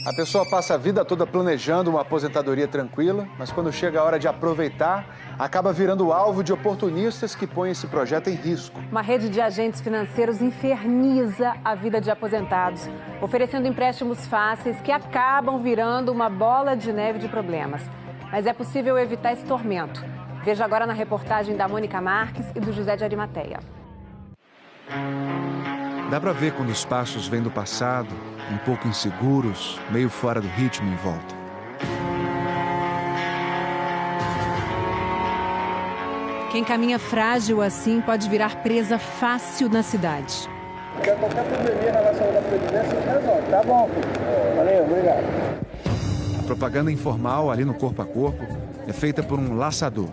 A pessoa passa a vida toda planejando uma aposentadoria tranquila, mas quando chega a hora de aproveitar, acaba virando alvo de oportunistas que põem esse projeto em risco. Uma rede de agentes financeiros inferniza a vida de aposentados, oferecendo empréstimos fáceis que acabam virando uma bola de neve de problemas. Mas é possível evitar esse tormento. Veja agora na reportagem da Mônica Marques e do José de Arimateia. Dá pra ver quando os passos vêm do passado, um pouco inseguros, meio fora do ritmo em volta. Quem caminha frágil assim pode virar presa fácil na cidade. Qualquer probleminha na relação da previdência, resolve. Tá bom, filho. Valeu, obrigado. A propaganda informal, ali no corpo a corpo, é feita por um laçador.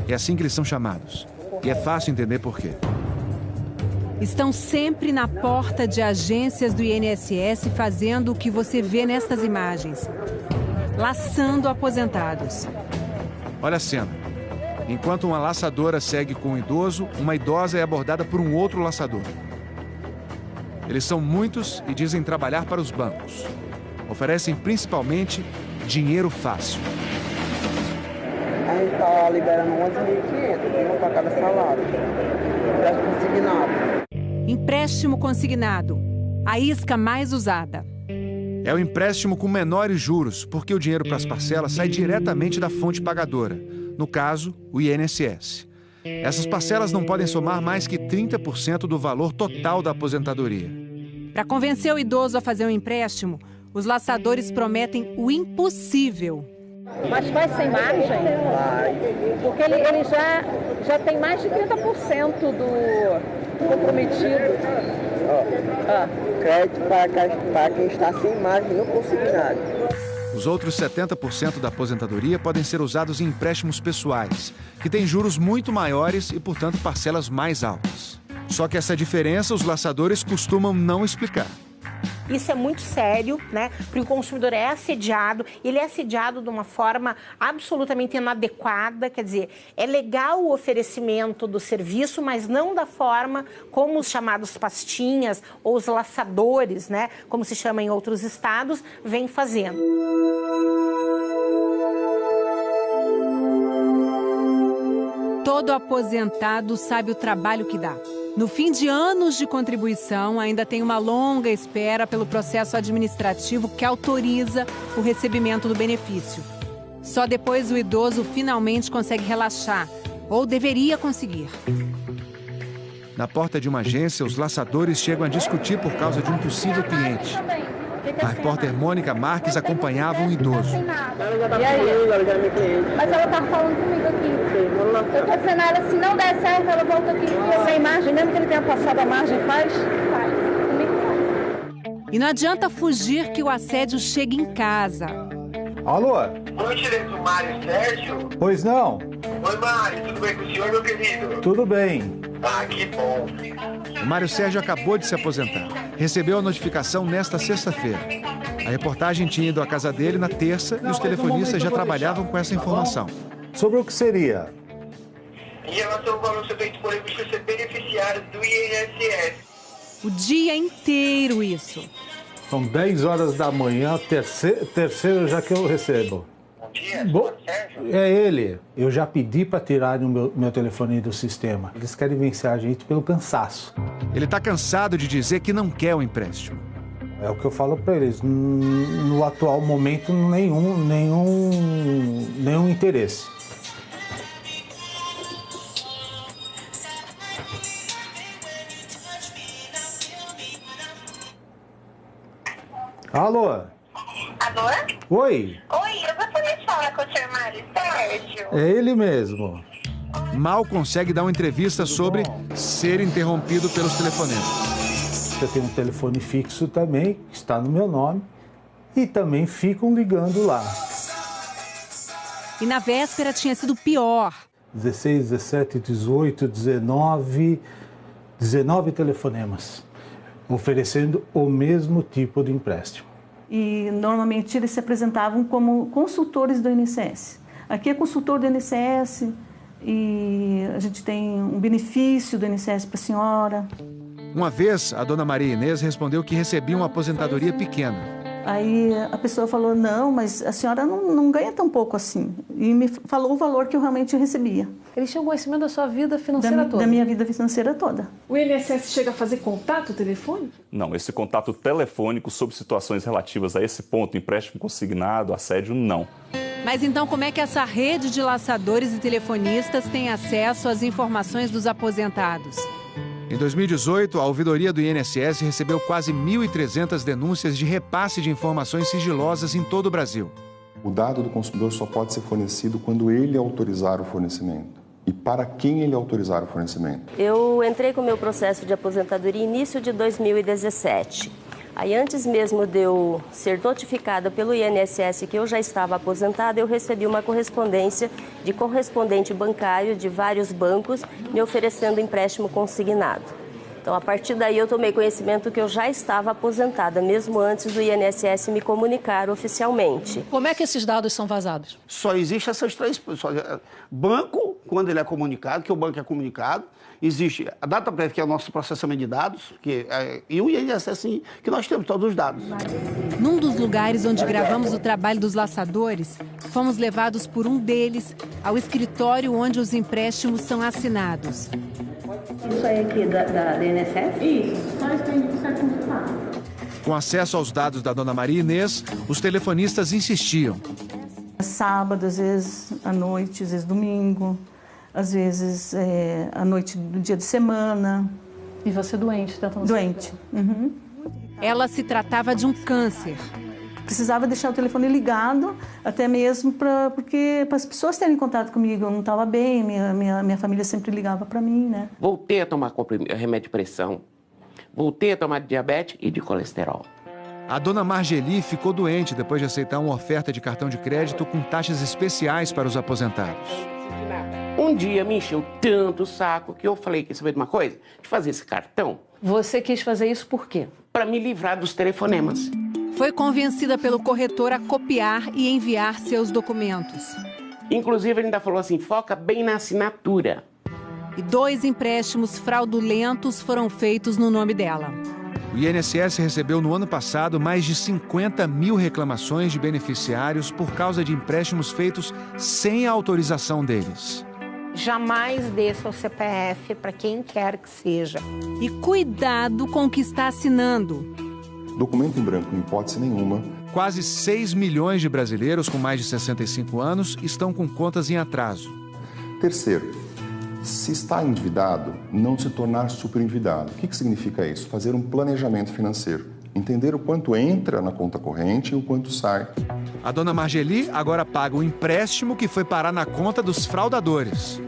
É assim que eles são chamados. E é fácil entender por quê. Estão sempre na porta de agências do INSS fazendo o que você vê nestas imagens. Laçando aposentados. Olha a cena. Enquanto uma laçadora segue com um idoso, uma idosa é abordada por um outro laçador. Eles são muitos e dizem trabalhar para os bancos. Oferecem principalmente dinheiro fácil. A gente está liberando 11.500 para cada salário. Empréstimo consignado. Empréstimo consignado. A isca mais usada. É o empréstimo com menores juros, porque o dinheiro para as parcelas sai diretamente da fonte pagadora. No caso, o INSS. Essas parcelas não podem somar mais que 30% do valor total da aposentadoria. Para convencer o idoso a fazer um empréstimo, os laçadores prometem o impossível. Mas vai sem margem? Vai. Porque ele já tem mais de 30% do comprometido. Crédito para quem está sem margem no consignado. Os outros 70% da aposentadoria podem ser usados em empréstimos pessoais, que têm juros muito maiores e, portanto, parcelas mais altas. Só que essa diferença os laçadores costumam não explicar. Isso é muito sério, né? Porque o consumidor é assediado, ele é assediado de uma forma absolutamente inadequada, quer dizer, é legal o oferecimento do serviço, mas não da forma como os chamados pastinhas ou os laçadores, né? Como se chama em outros estados, vêm fazendo. Todo aposentado sabe o trabalho que dá. No fim de anos de contribuição, ainda tem uma longa espera pelo processo administrativo que autoriza o recebimento do benefício. Só depois o idoso finalmente consegue relaxar, ou deveria conseguir. Na porta de uma agência, os laçadores chegam a discutir por causa de um possível cliente. A repórter Mônica Marques acompanhava um idoso. E aí? Mas ela tá falando comigo aqui. Eu tô dizendo a ela, se não der certo, ela volta aqui. Sem margem, mesmo que ele tenha passado a margem, faz? Faz. Comigo faz. E não adianta fugir que o assédio chega em casa. Alô? Oi, direito, Mário Sérgio? Pois não? Oi, Mário, tudo bem com o senhor, meu querido? Tudo bem. Ah, que bom. O Mário Sérgio acabou de se aposentar. Recebeu a notificação nesta sexta-feira. A reportagem tinha ido à casa dele na terça e os telefonistas já trabalhavam com essa informação. Sobre o que seria? Em relação ao valor sobre disponível para ser beneficiário do INSS. O dia inteiro isso. São 10 horas da manhã, terceiro já que eu recebo. Bom dia, Sérgio? É ele. Eu já pedi para tirarem o meu telefone do sistema. Eles querem vencer a gente pelo cansaço. Ele está cansado de dizer que não quer o empréstimo. É o que eu falo para eles. No atual momento, nenhum interesse. Alô? Alô? Oi? Oi, eu gostaria de falar com o Sr. Mário Sérgio. É ele mesmo. Mal consegue dar uma entrevista sobre ser interrompido pelos telefonemas. Eu tenho um telefone fixo também, que está no meu nome, e também ficam ligando lá. E na véspera tinha sido pior. 16, 17, 18, 19 telefonemas, oferecendo o mesmo tipo de empréstimo. E normalmente eles se apresentavam como consultores do INSS. Aqui é consultor do INSS e a gente tem um benefício do INSS para a senhora. Uma vez, a dona Maria Inês respondeu que recebia uma aposentadoria pequena. Aí a pessoa falou, não, mas a senhora não ganha tão pouco assim. E me falou o valor que eu realmente recebia. Eles tinham conhecimento da sua vida financeira toda? Da minha vida financeira toda. O INSS chega a fazer contato telefônico? Não, esse contato telefônico sobre situações relativas a esse ponto, empréstimo consignado, assédio, não. Mas então como é que essa rede de laçadores e telefonistas tem acesso às informações dos aposentados? Em 2018, a ouvidoria do INSS recebeu quase 1.300 denúncias de repasse de informações sigilosas em todo o Brasil. O dado do consumidor só pode ser fornecido quando ele autorizar o fornecimento. E para quem ele autorizar o fornecimento? Eu entrei com o meu processo de aposentadoria início de 2017. Aí, antes mesmo de eu ser notificada pelo INSS que eu já estava aposentada, eu recebi uma correspondência de correspondente bancário de vários bancos me oferecendo empréstimo consignado. Então, a partir daí, eu tomei conhecimento que eu já estava aposentada, mesmo antes do INSS me comunicar oficialmente. Como é que esses dados são vazados? Só existe essas três coisas. Banco, quando ele é comunicado, que o banco é comunicado. Existe a DataPrev, que é o nosso processamento de dados, e o INSS, que nós temos todos os dados. Num dos lugares onde gravamos o trabalho dos laçadores, fomos levados por um deles ao escritório onde os empréstimos são assinados. Isso aí aqui da INSS? Isso, nós temos que certificar. Com acesso aos dados da dona Maria Inês, os telefonistas insistiam. Sábado, às vezes à noite, às vezes domingo, às vezes à noite do dia de semana. E você doente? Doente. Uhum. Ela se tratava de um câncer. Precisava deixar o telefone ligado, até mesmo para as pessoas terem contato comigo. Eu não estava bem, minha família sempre ligava para mim, né? Voltei a tomar remédio de pressão, voltei a tomar de diabetes e de colesterol. A dona Margeli ficou doente depois de aceitar uma oferta de cartão de crédito com taxas especiais para os aposentados. Um dia me encheu tanto o saco que eu falei, quer saber de uma coisa? De fazer esse cartão. Você quis fazer isso por quê? Para me livrar dos telefonemas. Foi convencida pelo corretor a copiar e enviar seus documentos. Inclusive, ele ainda falou assim, foca bem na assinatura. E 2 empréstimos fraudulentos foram feitos no nome dela. O INSS recebeu no ano passado mais de 50 mil reclamações de beneficiários por causa de empréstimos feitos sem a autorização deles. Jamais dê seu CPF para quem quer que seja. E cuidado com o que está assinando. Documento em branco, em hipótese nenhuma. Quase 6 milhões de brasileiros com mais de 65 anos estão com contas em atraso. Terceiro, se está endividado, não se tornar superendividado. O que significa isso? Fazer um planejamento financeiro. Entender o quanto entra na conta corrente e o quanto sai. A dona Margeli agora paga o empréstimo que foi parar na conta dos fraudadores.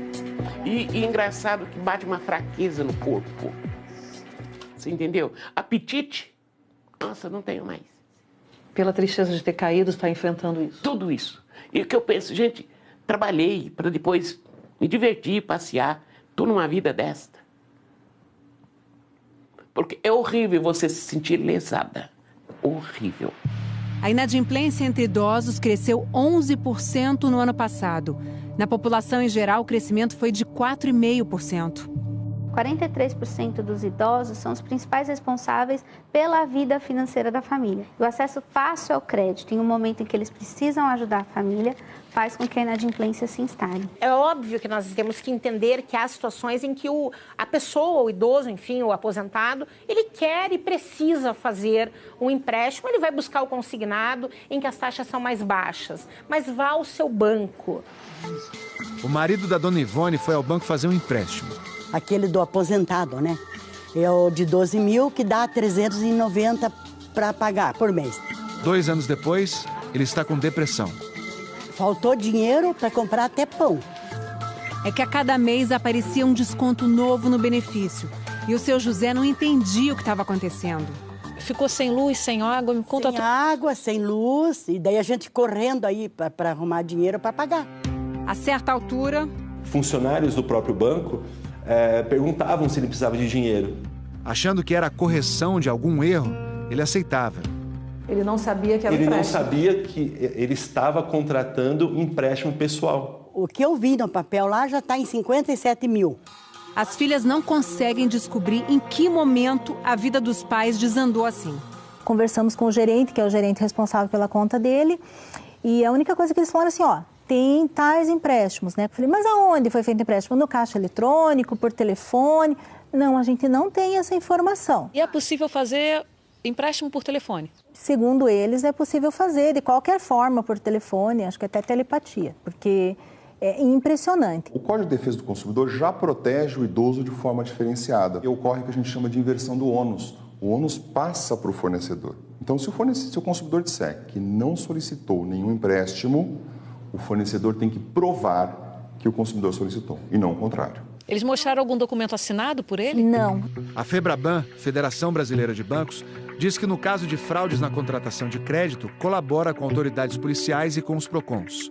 E engraçado que bate uma fraqueza no corpo. Você entendeu? Apetite? Nossa, não tenho mais. Pela tristeza de ter caído, está enfrentando isso? Tudo isso. E o que eu penso, gente, trabalhei para depois me divertir, passear. Estou numa vida desta. Porque é horrível você se sentir lesada. Horrível. A inadimplência entre idosos cresceu 11% no ano passado. Na população em geral, o crescimento foi de 4,5%. 43% dos idosos são os principais responsáveis pela vida financeira da família. O acesso fácil ao crédito, em um momento em que eles precisam ajudar a família, faz com que a inadimplência se instale. É óbvio que nós temos que entender que há situações em que a pessoa, o idoso, enfim, o aposentado, ele quer e precisa fazer um empréstimo, ele vai buscar o consignado em que as taxas são mais baixas, mas vá ao seu banco. O marido da dona Ivone foi ao banco fazer um empréstimo. Aquele do aposentado, né? É o de 12 mil que dá 390 para pagar por mês. 2 anos depois, ele está com depressão. Faltou dinheiro para comprar até pão. É que a cada mês aparecia um desconto novo no benefício. E o seu José não entendia o que estava acontecendo. Ficou sem luz, sem água, me conta tudo. Sem água, sem luz, e daí a gente correndo aí para arrumar dinheiro para pagar. A certa altura... Funcionários do próprio banco perguntavam se ele precisava de dinheiro. Achando que era a correção de algum erro, ele aceitava. Ele não sabia que era empréstimo. Ele não sabia que ele estava contratando empréstimo pessoal. O que eu vi no papel lá já está em 57 mil. As filhas não conseguem descobrir em que momento a vida dos pais desandou assim. Conversamos com o gerente, que é o gerente responsável pela conta dele, e a única coisa que eles falaram assim, ó, tem tais empréstimos, né? Eu falei, mas aonde foi feito empréstimo? No caixa eletrônico, por telefone? Não, a gente não tem essa informação. E é possível fazer empréstimo por telefone? Segundo eles, é possível fazer de qualquer forma por telefone, acho que até telepatia, porque é impressionante. O Código de Defesa do Consumidor já protege o idoso de forma diferenciada. E ocorre o que a gente chama de inversão do ônus. O ônus passa para o fornecedor. Então, se o consumidor disser que não solicitou nenhum empréstimo, o fornecedor tem que provar que o consumidor solicitou, e não o contrário. Eles mostraram algum documento assinado por ele? Não. A FEBRABAN, Federação Brasileira de Bancos, diz que no caso de fraudes na contratação de crédito, colabora com autoridades policiais e com os PROCONs.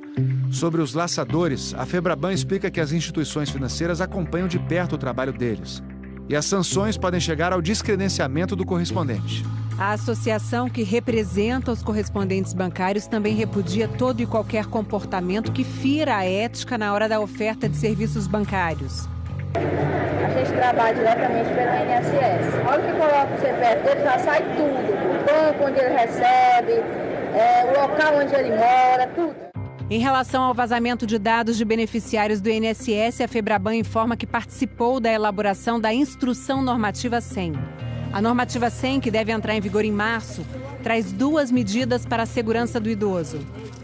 Sobre os laçadores, a FEBRABAN explica que as instituições financeiras acompanham de perto o trabalho deles. E as sanções podem chegar ao descredenciamento do correspondente. A associação que representa os correspondentes bancários também repudia todo e qualquer comportamento que fira a ética na hora da oferta de serviços bancários. A gente trabalha diretamente pelo INSS. A hora que coloca o CPF dele, já sai tudo. O banco onde ele recebe, o local onde ele mora, tudo. Em relação ao vazamento de dados de beneficiários do INSS, a FEBRABAN informa que participou da elaboração da Instrução Normativa 100. A Normativa 100, que deve entrar em vigor em março, traz 2 medidas para a segurança do idoso.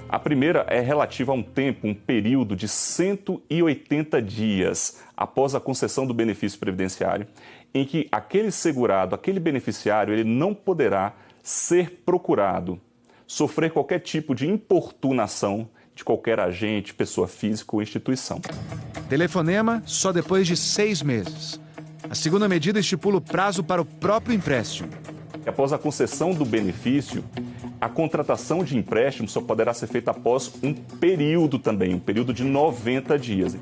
A primeira é relativa a um período de 180 dias após a concessão do benefício previdenciário, em que aquele segurado, aquele beneficiário, ele não poderá ser procurado, sofrer qualquer tipo de importunação de qualquer agente, pessoa física ou instituição. Telefonema só depois de 6 meses. A segunda medida estipula o prazo para o próprio empréstimo. Após a concessão do benefício, a contratação de empréstimo só poderá ser feita após um período também, um período de 90 dias.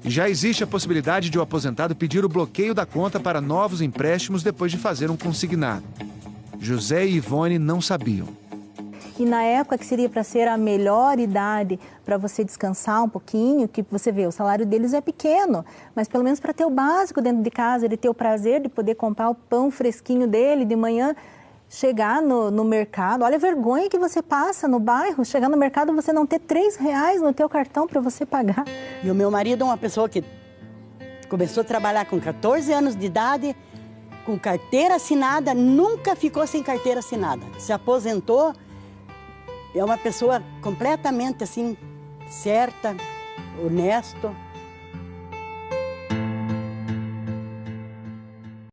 E já existe a possibilidade de o aposentado pedir o bloqueio da conta para novos empréstimos depois de fazer um consignado. José e Ivone não sabiam. E na época que seria para ser a melhor idade para você descansar um pouquinho, que você vê, o salário deles é pequeno, mas pelo menos para ter o básico dentro de casa, ele ter o prazer de poder comprar o pão fresquinho dele de manhã, chegar no mercado, olha a vergonha que você passa no bairro, chegar no mercado você não ter R$3 no teu cartão para você pagar. E o meu marido é uma pessoa que começou a trabalhar com 14 anos de idade, com carteira assinada, nunca ficou sem carteira assinada. Se aposentou, é uma pessoa completamente assim, certa, honesto.